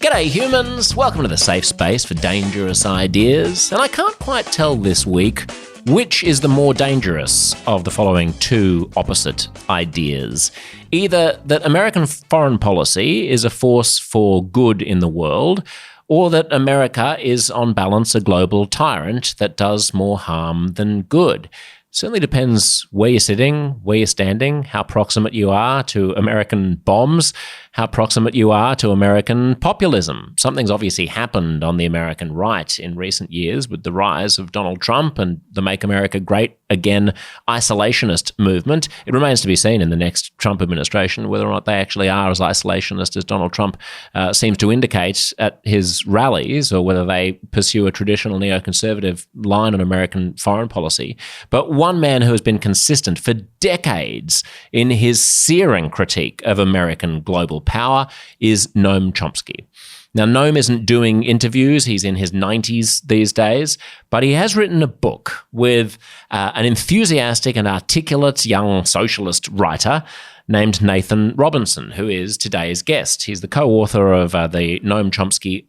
G'day humans, welcome to the safe space for dangerous ideas. And I can't quite tell this week which is the more dangerous of the following two opposite ideas. Either that American foreign policy is a force for good in the world, or that America is on balance a global tyrant that does more harm than good. Certainly depends where you're sitting, where you're standing, how proximate you are to American bombs, how proximate you are to American populism. Something's obviously happened on the American right in recent years with the rise of Donald Trump and the Make America Great Again isolationist movement. It remains to be seen in the next Trump administration whether or not they actually are as isolationist as Donald Trump seems to indicate at his rallies, or whether they pursue a traditional neoconservative line on American foreign policy. But one man who has been consistent for decades in his searing critique of American global power is Noam Chomsky. Now, Noam isn't doing interviews. He's in his 90s these days, but he has written a book with an enthusiastic and articulate young socialist writer named Nathan Robinson, who is today's guest. He's the co-author of the Noam Chomsky,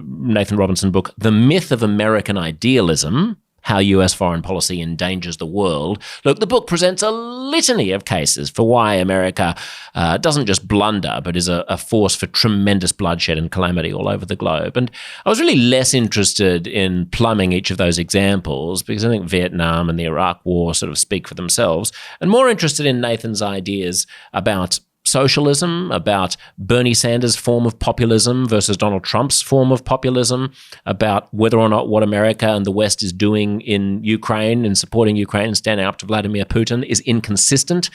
Nathan Robinson book, The Myth of American Idealism, How U.S. Foreign Policy Endangers the World. Look, the book presents a litany of cases for why America doesn't just blunder, but is a force for tremendous bloodshed and calamity all over the globe. And I was really less interested in plumbing each of those examples because I think Vietnam and the Iraq War sort of speak for themselves, and more interested in Nathan's ideas about socialism, about Bernie Sanders' form of populism versus Donald Trump's form of populism, about whether or not what America and the West is doing in Ukraine and supporting Ukraine and standing up to Vladimir Putin is inconsistent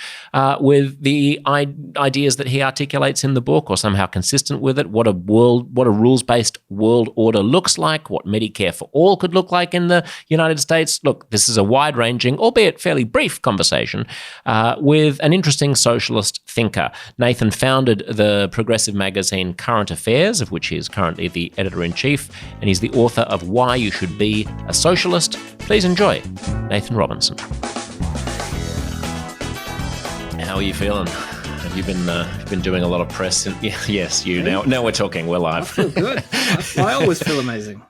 with the ideas that he articulates in the book, or somehow consistent with it, what a rules-based world order looks like, what Medicare-for-all could look like in the United States. Look, this is a wide-ranging, albeit fairly brief conversation with an interesting socialist thinker. Nathan founded the progressive magazine Current Affairs, of which he is currently the editor-in-chief, and he's the author of Why You Should Be a Socialist. Please enjoy Nathan Robinson. How are you feeling? Have you been doing a lot of press? Yes, you. Now we're talking. We're live. I feel good. I always feel amazing.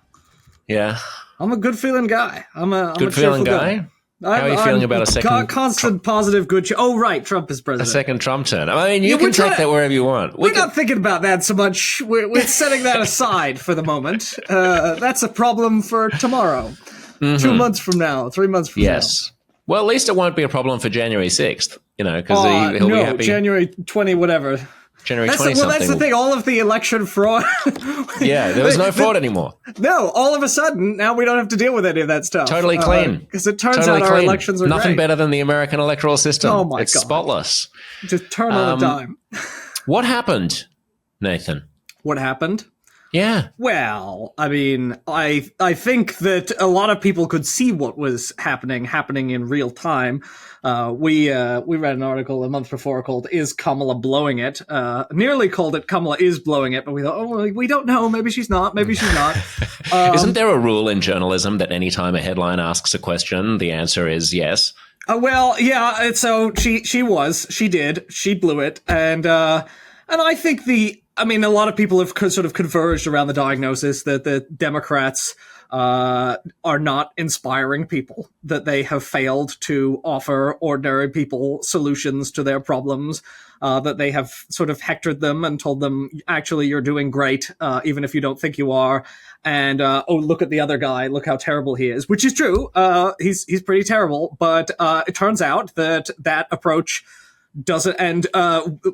Yeah. I'm a good feeling guy. I'm a good feeling guy. How are you feeling about a second... Constant positive good... Oh, right, Trump is president. A second Trump turn. I mean, you can take that wherever you want. We're not thinking about that so much. We're setting that aside for the moment. That's a problem for tomorrow. Mm-hmm. 2 months from now. 3 months from now. Yes. Well, at least it won't be a problem for January 6th, because he'll be happy. January 20 whatever. January 20-something. Well, that's the thing. All of the election fraud. Yeah, there was no fraud anymore. No, all of a sudden, now we don't have to deal with any of that stuff. Totally clean. Because it turns out our elections are nothing great. better than the American electoral system. Oh, my God. It's spotless. Just turn on a dime. What happened, Nathan? What happened? Yeah. Well, I mean, I think that a lot of people could see what was happening in real time. We read an article a month before called "Is Kamala Blowing It?" Nearly called it "Kamala is blowing it," but we thought, oh, we don't know. Maybe she's not. Maybe she's not. Isn't there a rule in journalism that anytime a headline asks a question, the answer is yes? Well, yeah. So she did. She blew it, and I think a lot of people have sort of converged around the diagnosis that the Democrats are not inspiring people, that they have failed to offer ordinary people solutions to their problems, that they have sort of hectored them and told them, actually, you're doing great, even if you don't think you are. And, oh, look at the other guy. Look how terrible he is, which is true. He's pretty terrible. But it turns out that approach doesn't, and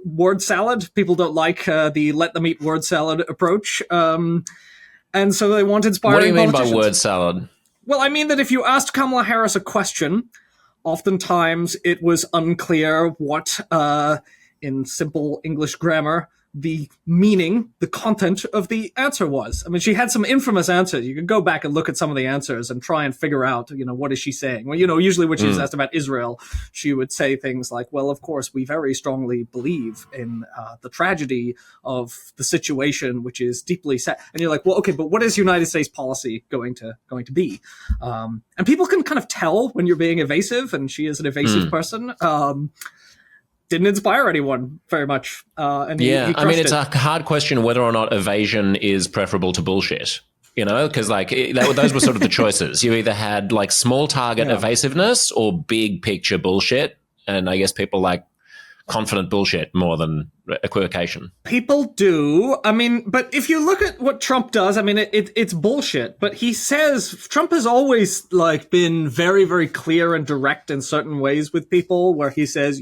word salad, people don't like the let them eat word salad approach. And so they want inspiring politicians. What do you mean by word salad? Well, I mean that if you asked Kamala Harris a question, oftentimes it was unclear what, in simple English grammar, the meaning, the content of the answer was. I mean, she had some infamous answers. You could go back and look at some of the answers and try and figure out, what is she saying? Well, usually when she was asked about Israel, she would say things like, well, of course, we very strongly believe in the tragedy of the situation, which is deeply sad. And you're like, well, okay, but what is United States policy going to be? And people can kind of tell when you're being evasive, and she is an evasive person. didn't inspire anyone very much. And he I mean, it's it. a hard question whether or not evasion is preferable to bullshit. Because those were sort of the choices. You either had like small target evasiveness or big picture bullshit. And I guess people like confident bullshit more than equivocation. People do. I mean, but if you look at what Trump does, I mean, it's bullshit. But he says Trump has always like been very, very clear and direct in certain ways with people, where he says,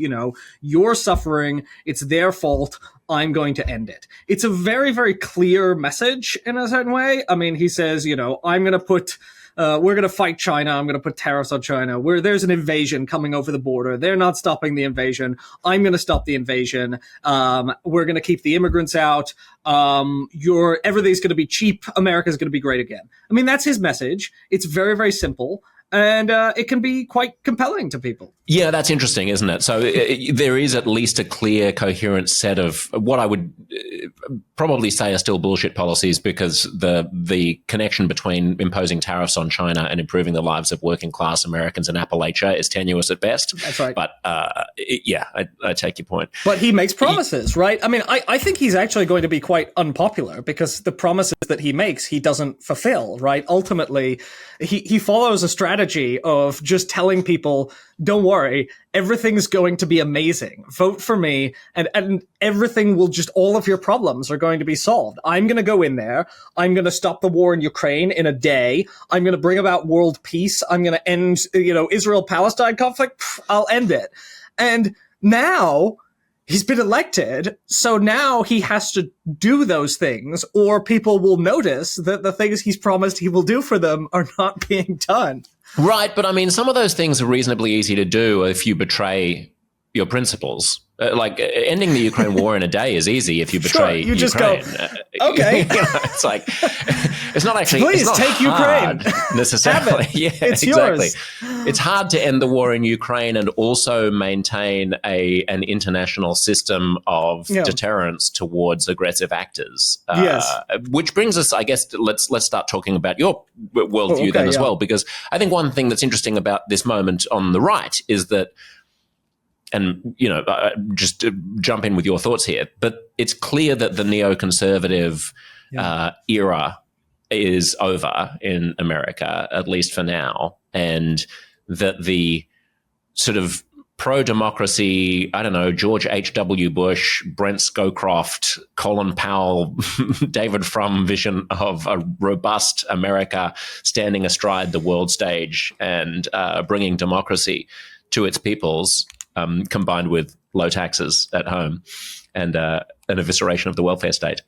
you're suffering. It's their fault. I'm going to end it. It's a very, very clear message in a certain way. I mean, he says, I'm going to put we're going to fight China. I'm going to put tariffs on China. Where there's an invasion coming over the border. They're not stopping the invasion. I'm going to stop the invasion. We're going to keep the immigrants out. Everything's going to be cheap. America's going to be great again. I mean, that's his message. It's very, very simple. And it can be quite compelling to people. Yeah, that's interesting, isn't it? So there is at least a clear, coherent set of what I would probably say are still bullshit policies, because the connection between imposing tariffs on China and improving the lives of working class Americans in Appalachia is tenuous at best. That's right. But I take your point. But he makes promises, right? I mean, I think he's actually going to be quite unpopular, because the promises that he makes, he doesn't fulfill, right? Ultimately, he follows a strategy of just telling people, don't worry, everything's going to be amazing. Vote for me, and everything will all of your problems are going to be solved. I'm going to go in there. I'm going to stop the war in Ukraine in a day. I'm going to bring about world peace. I'm going to end, Israel-Palestine conflict. I'll end it. And now he's been elected, so now he has to do those things, or people will notice that the things he's promised he will do for them are not being done. Right, but I mean, some of those things are reasonably easy to do if you betray your principles. Like ending the Ukraine war in a day is easy if you betray you just Ukraine. Go, okay. It's like, it's not actually, please it's not take hard Ukraine necessarily. Yeah, it's exactly. Yours. It's hard to end the war in Ukraine and also maintain an international system of deterrence towards aggressive actors. Yes. Which brings us, I guess, let's start talking about your worldview then as well, because I think one thing that's interesting about this moment on the right is that, and, just to jump in with your thoughts here, but it's clear that the neoconservative era is over in America, at least for now, and that the sort of pro-democracy, George H.W. Bush, Brent Scowcroft, Colin Powell, David Frum vision of a robust America standing astride the world stage and bringing democracy to its peoples, combined with low taxes at home and an evisceration of the welfare state,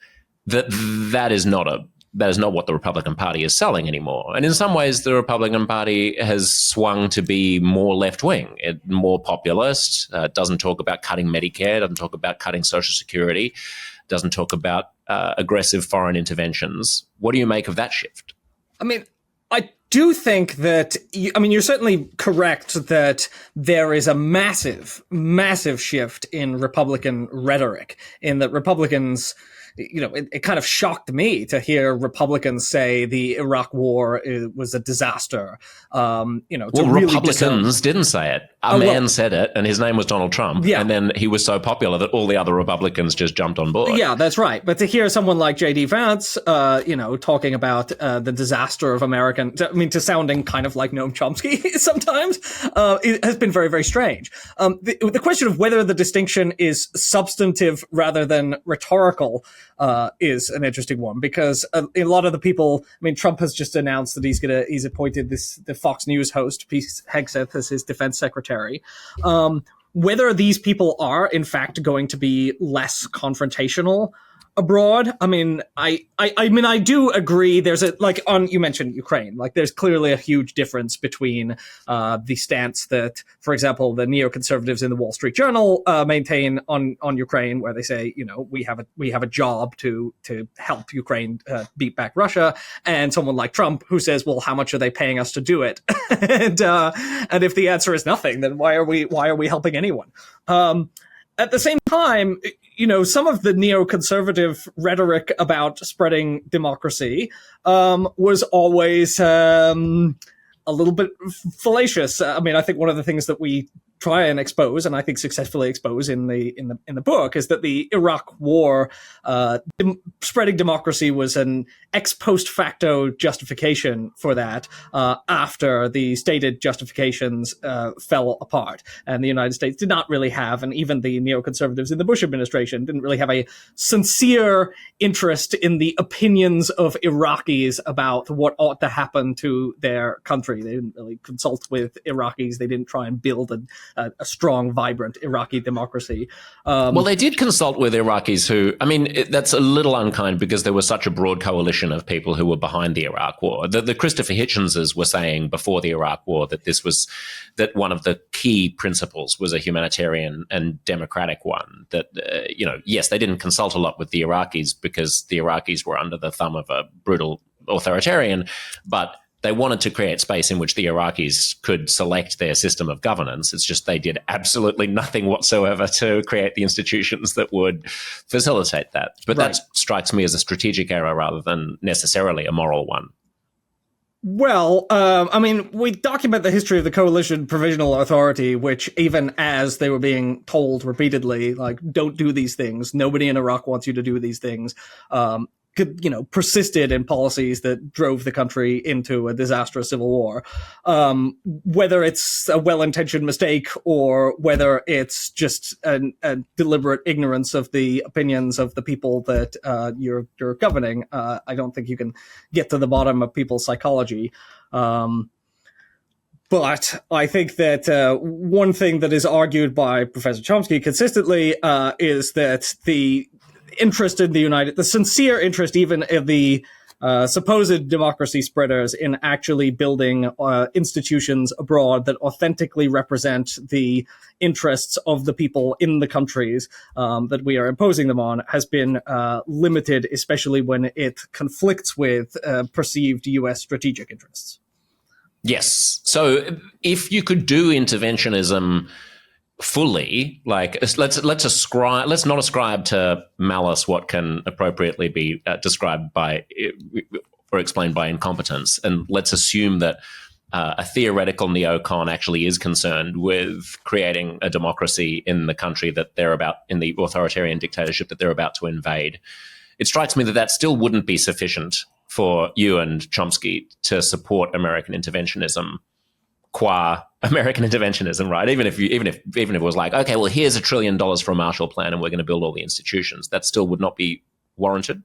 that is not what the Republican Party is selling anymore. And in some ways, the Republican Party has swung to be more left-wing, more populist, doesn't talk about cutting Medicare, doesn't talk about cutting Social Security, doesn't talk about aggressive foreign interventions. What do you make of that shift? I mean, I do think that, you're certainly correct that there is a massive, massive shift in Republican rhetoric, in that Republicans, it kind of shocked me to hear Republicans say the Iraq War was a disaster. Republicans didn't say it. A man said it, and his name was Donald Trump. Yeah. And then he was so popular that all the other Republicans just jumped on board. Yeah, that's right. But to hear someone like J.D. Vance, talking about the disaster of to sounding kind of like Noam Chomsky sometimes, it has been very, very strange. The question of whether the distinction is substantive rather than rhetorical is an interesting one, because a lot of the people, Trump has just announced that he's appointed the Fox News host, Pete Hegseth, as his defense secretary. Whether these people are in fact going to be less confrontational abroad, I do agree. There's you mentioned Ukraine, there's clearly a huge difference between the stance that, for example, the neoconservatives in the Wall Street Journal maintain on Ukraine, where they say, we have a job to help Ukraine beat back Russia, and someone like Trump who says, well, how much are they paying us to do it? and if the answer is nothing, then why are we helping anyone? At the same time, some of the neoconservative rhetoric about spreading democracy was always a little bit fallacious. I think one of the things that we try and expose, and I think successfully expose in the book, is that the Iraq War spreading democracy was an ex post facto justification for that after the stated justifications fell apart, and the United States did not really have, and even the neoconservatives in the Bush administration didn't really have a sincere interest in the opinions of Iraqis about what ought to happen to their country. They didn't really consult with Iraqis. They didn't try and build a strong, vibrant Iraqi democracy. Well, they did consult with Iraqis who, I mean, that's a little unkind because there was such a broad coalition of people who were behind the Iraq War. The Christopher Hitchenses were saying before the Iraq War that one of the key principles was a humanitarian and democratic one. That, yes, they didn't consult a lot with the Iraqis because the Iraqis were under the thumb of a brutal authoritarian, but they wanted to create space in which the Iraqis could select their system of governance. It's just they did absolutely nothing whatsoever to create the institutions that would facilitate that. But that strikes me as a strategic error rather than necessarily a moral one. Well, I mean, we document the history of the Coalition Provisional Authority, which even as they were being told repeatedly, like, don't do these things, nobody in Iraq wants you to do these things, persisted in policies that drove the country into a disastrous civil war. Whether it's a well-intentioned mistake or whether it's just a deliberate ignorance of the opinions of the people that you're governing, I don't think you can get to the bottom of people's psychology. But I think that one thing that is argued by Professor Chomsky consistently is that the interest in the sincere interest even of the supposed democracy spreaders in actually building institutions abroad that authentically represent the interests of the people in the countries that we are imposing them on has been limited, especially when it conflicts with perceived U.S. strategic interests. Yes. So if you could do interventionism fully, like let's not ascribe to malice what can appropriately be described by or explained by incompetence, and let's assume that a theoretical neocon actually is concerned with creating a democracy in the country that they're about, in the authoritarian dictatorship that they're about to invade. It strikes me that still wouldn't be sufficient for you and Chomsky to support American interventionism qua American interventionism, right? Even if it was like, okay, well, here's $1 trillion for a Marshall Plan and we're going to build all the institutions, that still would not be warranted.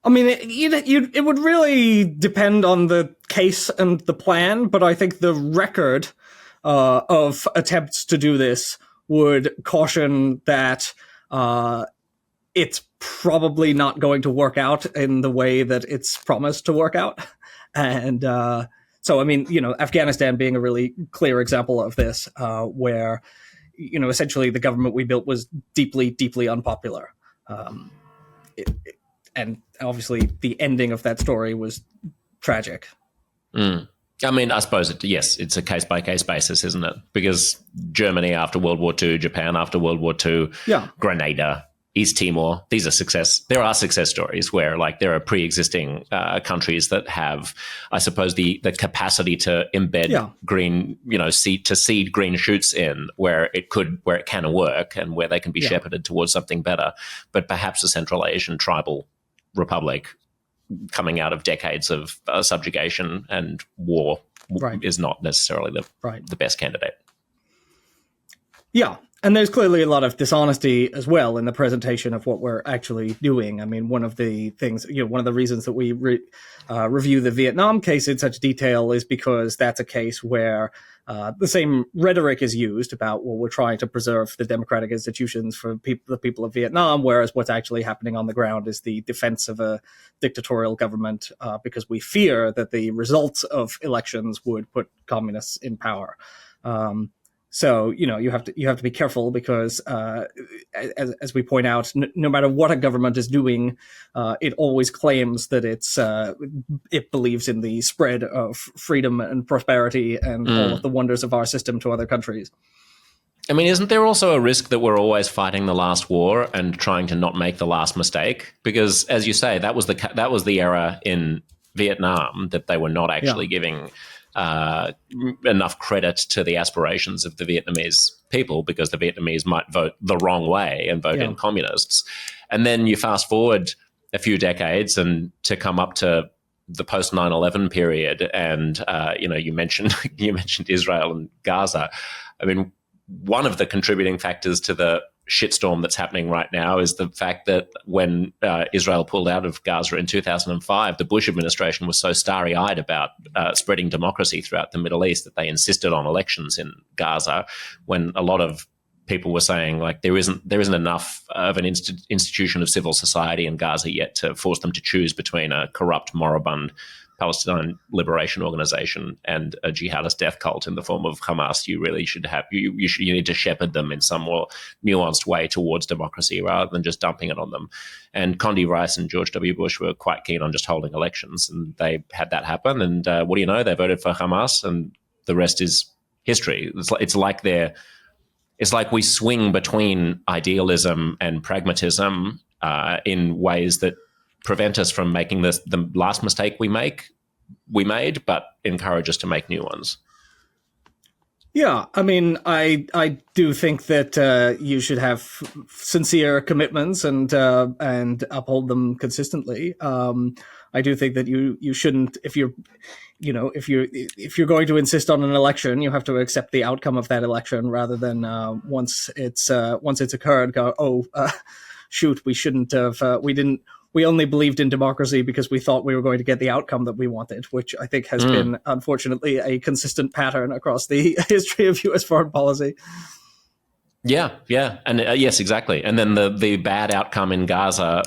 I mean, it would really depend on the case and the plan, but I think the record of attempts to do this would caution that it's probably not going to work out in the way that it's promised to work out. And so, I mean, Afghanistan being a really clear example of this, where, essentially the government we built was deeply, deeply unpopular. And obviously the ending of that story was tragic. I mean, I suppose it's a case-by-case basis, isn't it? Because Germany after World War II, Japan after World War II, Grenada, East Timor, there are success stories where, like, there are pre-existing countries that have, I suppose, the capacity to embed green, to seed green shoots in where it can work and where they can be shepherded towards something better. But perhaps a Central Asian tribal republic coming out of decades of subjugation and war is not necessarily the best candidate. Yeah. And there's clearly a lot of dishonesty as well in the presentation of what we're actually doing. I mean, one of the things, one of the reasons that we review the Vietnam case in such detail is because that's a case where the same rhetoric is used about, well, we're trying to preserve the democratic institutions for the people of Vietnam, whereas what's actually happening on the ground is the defense of a dictatorial government because we fear that the results of elections would put communists in power. So, you have to be careful because, as we point out, no matter what a government is doing, it always claims that it believes in the spread of freedom and prosperity and all of the wonders of our system to other countries. I mean, isn't there also a risk that we're always fighting the last war and trying to not make the last mistake? Because, as you say, that was the error in Vietnam, that they were not actually giving enough credit to the aspirations of the Vietnamese people, because the Vietnamese might vote the wrong way and vote in communists. And then you fast forward a few decades and to come up to the post 9/11 period, and you mentioned Israel and Gaza. I mean, one of the contributing factors to the shitstorm that's happening right now is the fact that when Israel pulled out of Gaza in 2005, the Bush administration was so starry-eyed about spreading democracy throughout the Middle East that they insisted on elections in Gaza, when a lot of people were saying, like, there isn't enough of an institution of civil society in Gaza yet to force them to choose between a corrupt, moribund Palestine Liberation Organization and a jihadist death cult in the form of Hamas. You really should have you need to shepherd them in some more nuanced way towards democracy rather than just dumping it on them. And Condi Rice and George W. Bush were quite keen on just holding elections, and they had that happen. And what do you know? They voted for Hamas, and the rest is history. It's like we swing between idealism and pragmatism in ways that prevent us from making the last mistake we made, but encourage us to make new ones. Yeah, I mean, I do think that you should have sincere commitments and uphold them consistently. I do think that you shouldn't, if you're going to insist on an election, you have to accept the outcome of that election rather than once it's occurred, go, shoot, we shouldn't have, we only believed in democracy because we thought we were going to get the outcome that we wanted, which I think has been, unfortunately, a consistent pattern across the history of U.S. foreign policy. Yeah. And yes, exactly. And then the bad outcome in Gaza,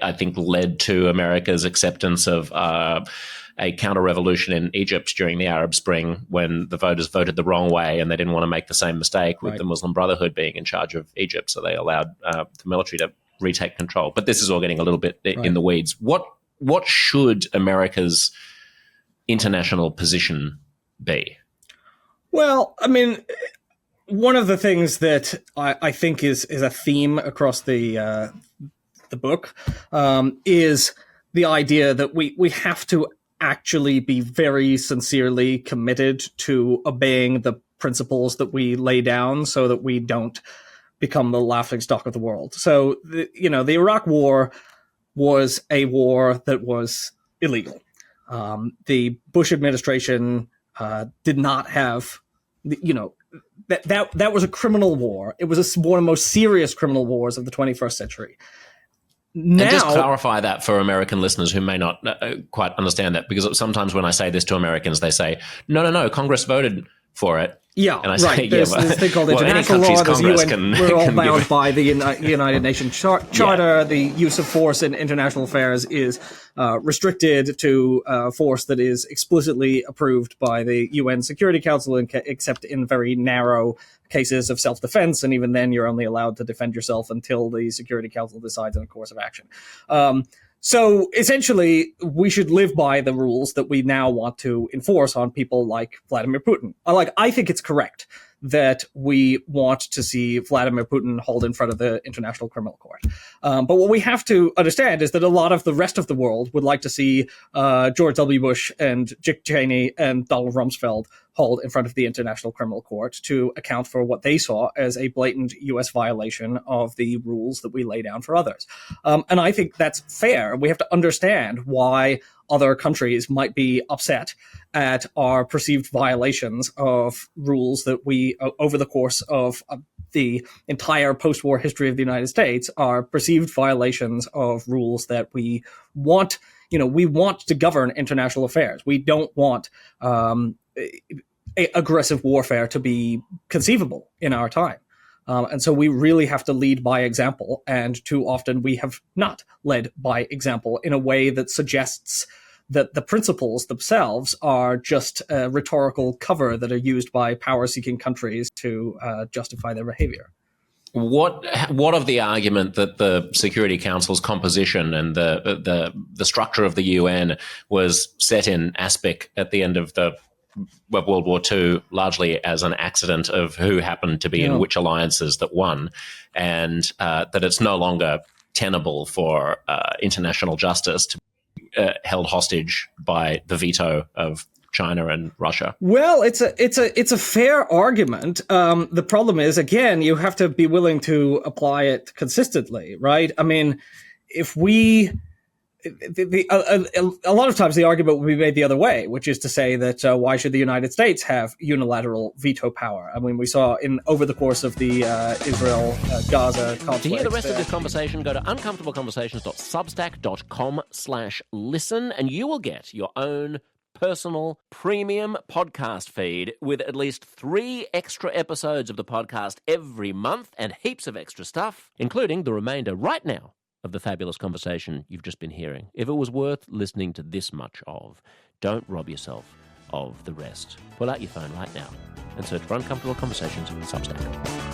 I think, led to America's acceptance of a counter-revolution in Egypt during the Arab Spring, when the voters voted the wrong way and they didn't want to make the same mistake with the Muslim Brotherhood being in charge of Egypt. So they allowed the military to retake control. But this is all getting a little bit in the weeds. What should America's international position be? Well, I mean, one of the things that I think is a theme across the book is the idea that we have to actually be very sincerely committed to obeying the principles that we lay down so that we don't become the laughingstock of the world. So, the Iraq War was a war that was illegal. The Bush administration did not have, that was a criminal war. It was one of the most serious criminal wars of the 21st century. Now, and just clarify that for American listeners who may not quite understand that, because sometimes when I say this to Americans, they say, no, Congress voted for it. Yeah, and I say, There's this thing called international law. There's we're all bound by the United Nations Charter. Yeah. The use of force in international affairs is restricted to force that is explicitly approved by the UN Security Council, except in very narrow cases of self-defense. And even then, you're only allowed to defend yourself until the Security Council decides on a course of action. So essentially, we should live by the rules that we now want to enforce on people like Vladimir Putin. I think it's correct that we want to see Vladimir Putin hauled in front of the International Criminal Court. But what we have to understand is that a lot of the rest of the world would like to see George W. Bush and Dick Cheney and Donald Rumsfeld hauled in front of the International Criminal Court to account for what they saw as a blatant U.S. violation of the rules that we lay down for others. And I think that's fair. We have to understand why other countries might be upset at our perceived violations of rules that we, over the course of the entire post-war history of the United States, are perceived violations of rules that we want. We want to govern international affairs. We don't want aggressive warfare to be conceivable in our time. And so we really have to lead by example. And too often we have not led by example in a way that suggests that the principles themselves are just a rhetorical cover that are used by power-seeking countries to justify their behavior. What of the argument that the Security Council's composition and the structure of the UN was set in aspic at the end of World War II, largely as an accident of who happened to be in which alliances that won, and that it's no longer tenable for international justice to be held hostage by the veto of China and Russia? Well, it's a fair argument. The problem is, again, you have to be willing to apply it consistently, right? I mean, if we a lot of times the argument will be made the other way, which is to say that why should the United States have unilateral veto power? I mean, we saw over the course of the Israel-Gaza conflict. To hear the rest of this conversation, go to uncomfortableconversations.substack.com/listen, and you will get your own personal premium podcast feed with at least 3 extra episodes of the podcast every month and heaps of extra stuff, including the remainder right now of the fabulous conversation you've just been hearing. If it was worth listening to this much of, don't rob yourself of the rest. Pull out your phone right now and search for Uncomfortable Conversations on Substack.